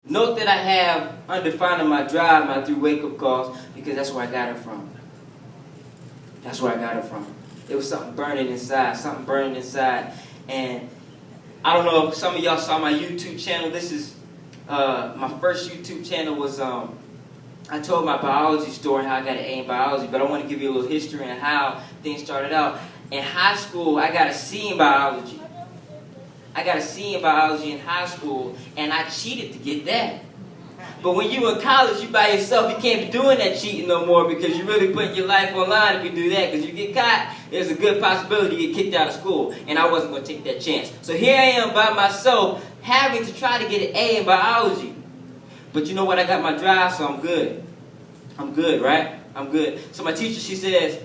Note that I have undefined my drive, my 3 wake-up calls, because that's where I got it from. That's where I got it from. It was something burning inside, and I don't know if some of y'all saw my YouTube channel. This is my first YouTube channel was I told my biology story, how I got an A in biology, but I want to give you a little history and how things started out. In high school, I got a C in biology. I got a C in biology in high school, and I cheated to get that. But when you in college, you by yourself, you can't be doing that cheating no more because you're really putting your life online if you do that. Because you get caught, there's a good possibility you get kicked out of school, and I wasn't going to take that chance. So here I am by myself, having to try to get an A in biology. But you know what? I got my drive, so I'm good. I'm good, right? I'm good. So my teacher, she says,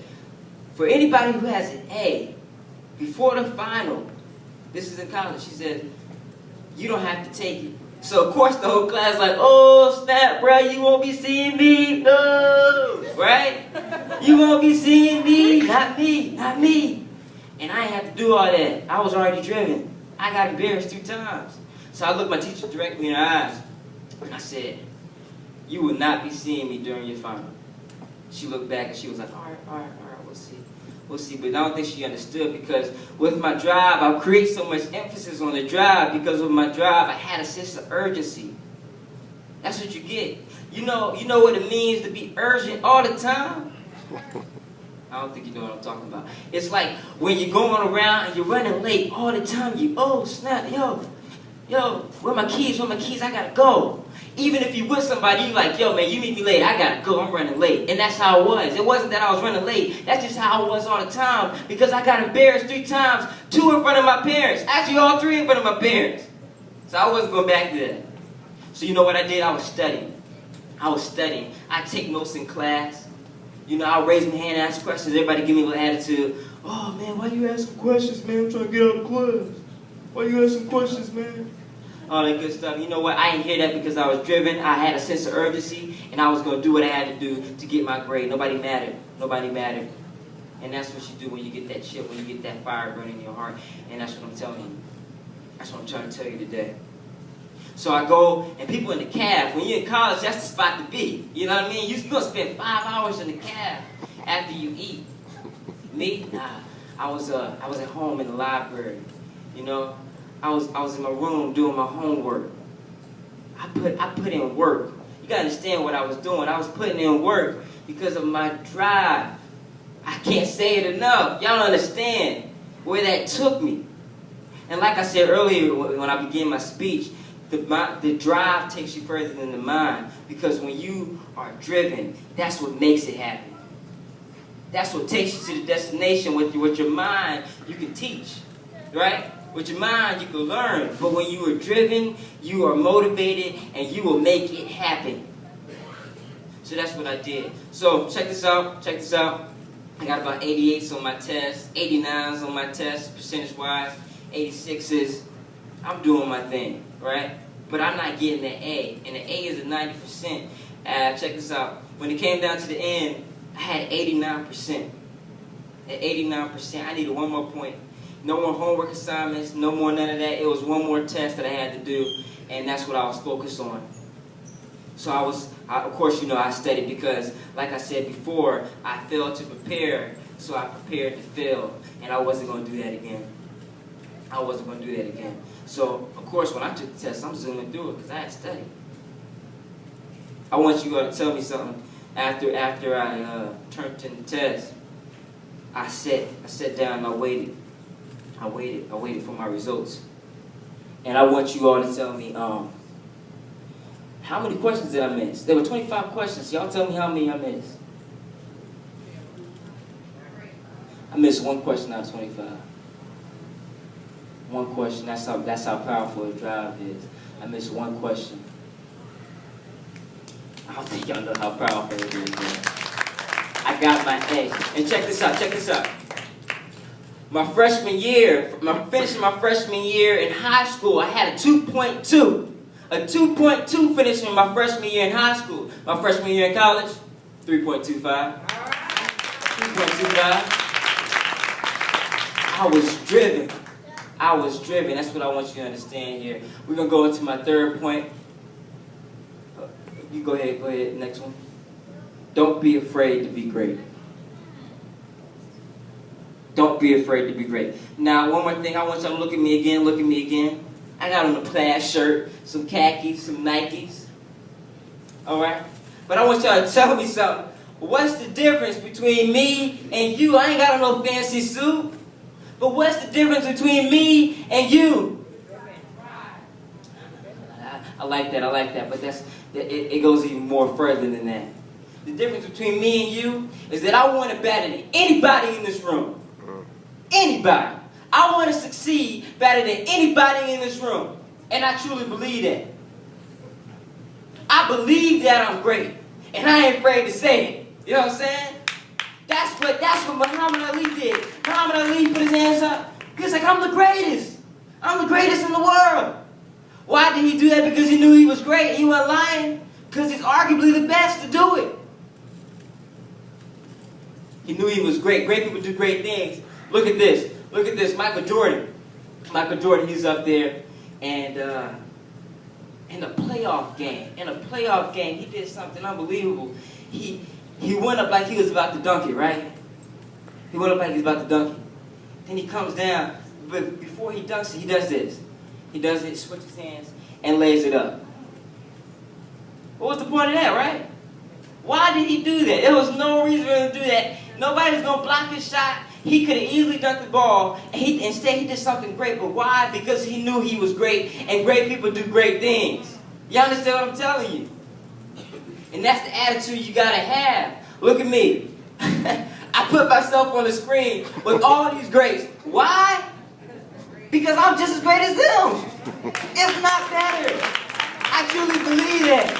for anybody who has an A, before the final, this is in college, she says, you don't have to take it. So of course the whole class like, oh snap, bro, you won't be seeing me, no, right? You won't be seeing me, not me, not me. And I ain't have to do all that. I was already driven. I got embarrassed 2 times. So I looked my teacher directly in her eyes, and I said, you will not be seeing me during your final. She looked back and she was like, all right, we'll see. We'll see, but I don't think she understood because with my drive, I create so much emphasis on the drive because with my drive, I had a sense of urgency. That's what you get. You know what it means to be urgent all the time? I don't think you know what I'm talking about. It's like when you're going around and you're running late all the time, oh snap, yo, where my keys, I gotta go. Even if you with somebody, you like, yo man, you meet me late, I gotta go, I'm running late. And that's how it was. It wasn't that I was running late, that's just how I was all the time. Because I got embarrassed 3 times, 2 in front of my parents. Actually all 3 in front of my parents. So I wasn't going back to that. So you know what I did? I was studying. I take notes in class. You know, I'll raise my hand and ask questions. Everybody give me a little attitude. Oh man, why you asking questions, man? I'm trying to get out of class. Why you asking questions, man? All that good stuff. You know what? I didn't hear that because I was driven. I had a sense of urgency, and I was going to do what I had to do to get my grade. Nobody mattered. And that's what you do when you get that chip, when you get that fire burning in your heart. And that's what I'm telling you. That's what I'm trying to tell you today. So I go, and people in the cab, when you're in college, that's the spot to be. You know what I mean? You're going to spend 5 hours in the cab after you eat. Me? Nah. I was at home in the library. You know? I was in my room doing my homework. I put in work. You gotta understand what I was doing. I was putting in work because of my drive. I can't say it enough. Y'all don't understand where that took me. And like I said earlier when I began my speech, the drive takes you further than the mind. Because when you are driven, that's what makes it happen. That's what takes you to the destination. With your mind, you can teach, right? With your mind, you can learn. But when you are driven, you are motivated, and you will make it happen. So that's what I did. So check this out. I got about 88s on my test, 89s on my test, percentage-wise, 86s. I'm doing my thing, right? But I'm not getting an A, and an A is a 90%. Check this out. When it came down to the end, I had 89%. At 89%, I needed 1 more point. No more homework assignments, no more none of that. It was 1 more test that I had to do, and that's what I was focused on. So of course, you know, I studied because, like I said before, I failed to prepare, so I prepared to fail, and I wasn't going to do that again. So, of course, when I took the test, I'm zooming through it because I had studied. I want you to tell me something. After I turned in the test, I sat down and I waited. I waited for my results. And I want you all to tell me, how many questions did I miss? There were 25 questions. Y'all tell me how many I missed. I missed 1 question out of 25. 1 question, that's how powerful a drive is. I missed 1 question. I don't think y'all know how powerful it is, man. I got my A. And check this out. My freshman year, finishing my freshman year in high school, I had a 2.2. A 2.2 finishing my freshman year in high school. My freshman year in college, 3.25. 3.25. I was driven. That's what I want you to understand here. We're going to go into my 3rd point. You go ahead, next one. Don't be afraid to be great. Don't be afraid to be great. Now, one more thing, I want y'all to look at me again. I got on a plaid shirt, some khakis, some Nikes. Alright? But I want y'all to tell me something. What's the difference between me and you? I ain't got on no fancy suit. But what's the difference between me and you? I like that, but it goes even more further than that. The difference between me and you is that I want it better than anybody in this room. Anybody. I want to succeed better than anybody in this room. And I truly believe that. I believe that I'm great. And I ain't afraid to say it. You know what I'm saying? That's what Muhammad Ali did. Muhammad Ali put his hands up. He was like, I'm the greatest. I'm the greatest in the world. Why did he do that? Because he knew he was great. He wasn't lying. Because he's arguably the best to do it. He knew he was great. Great people do great things. Look at this. Look at this. Michael Jordan. Michael Jordan, he's up there. And in a playoff game, he did something unbelievable. He went up like he was about to dunk it, right? He went up like he was about to dunk it. Then he comes down. But before he dunks it, he does this. He does it, switches hands, and lays it up. What was the point of that, right? Why did he do that? There was no reason for him to do that. Nobody's going to block his shot. He could have easily dunked the ball, and instead he did something great. But why? Because he knew he was great, and great people do great things. You understand what I'm telling you? And that's the attitude you got to have. Look at me. I put myself on the screen with all these greats. Why? Because I'm just as great as them. If not better. I truly believe that.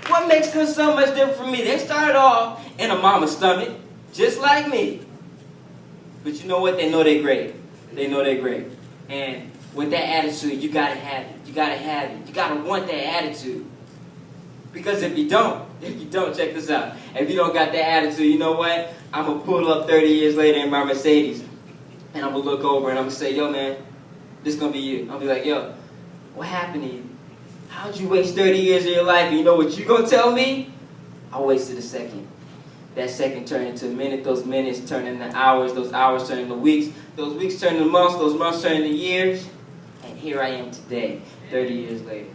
What makes them so much different from me? They started off in a mama's stomach, just like me. But you know what? They know they're great. They know they're great. And with that attitude, you gotta have it. You gotta have it. You gotta want that attitude. Because if you don't, check this out. If you don't got that attitude, you know what? I'm gonna pull up 30 years later in my Mercedes. And I'm going to look over and I'm going to say, yo, man, this is going to be you. I'll be like, yo, what happened to you? How'd you waste 30 years of your life? And you know what you going to tell me? I wasted a second. That second turned into a minute. Those minutes turned into hours. Those hours turned into weeks. Those weeks turned into months. Those months turned into years. And here I am today, 30 years later.